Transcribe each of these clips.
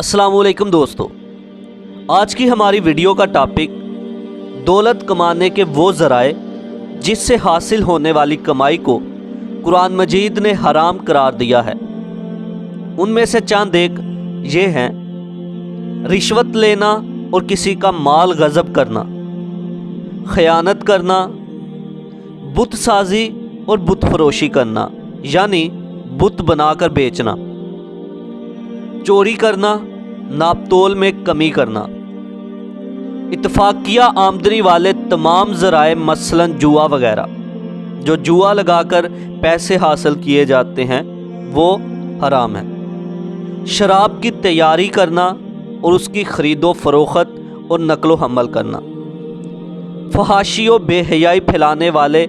अस्सलाम वालेकुम दोस्तों, आज की हमारी वीडियो का टॉपिक दौलत कमाने के वो ज़राए जिससे हासिल होने वाली कमाई को कुरान मजीद ने हराम करार दिया है। उनमें से चंद एक ये हैं: रिश्वत लेना और किसी का माल गज़ब करना, खयानत करना, बुत साजी और बुत फरोशी करना यानी बुत बनाकर बेचना, चोरी करना, नापतोल में कमी करना, इत्तफाकिया आमदनी वाले तमाम ज़राए मसलन जुआ वगैरह, जो जुआ लगाकर पैसे हासिल किए जाते हैं वो हराम है। शराब की तैयारी करना और उसकी ख़रीदो फ़रोख्त और नकलो हमल करना, फहाशी व बेहयाई फैलाने वाले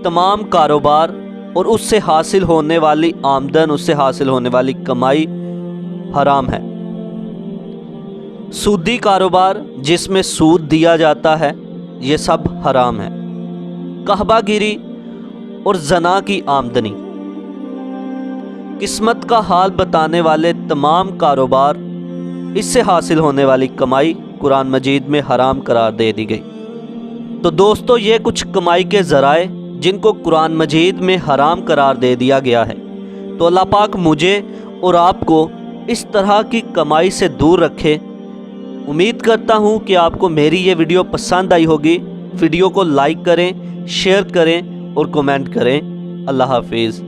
तमाम कारोबार और उससे हासिल होने वाली आमदन, उससे हासिल होने वाली कमाई हराम है। सूदी कारोबार जिसमें सूद दिया जाता है ये सब हराम है। कहबागिरी और जना की आमदनी, किस्मत का हाल बताने वाले तमाम कारोबार, इससे हासिल होने वाली कमाई कुरान मजीद में हराम करार दे दी गई। तो दोस्तों, ये कुछ कमाई के ज़राए जिनको कुरान मजीद में हराम करार दे दिया गया है। तो अल्लाह पाक मुझे और आपको इस तरह की कमाई से दूर रखे। उम्मीद करता हूँ कि आपको मेरी ये वीडियो पसंद आई होगी। वीडियो को लाइक करें, शेयर करें और कमेंट करें। अल्लाह हाफिज़।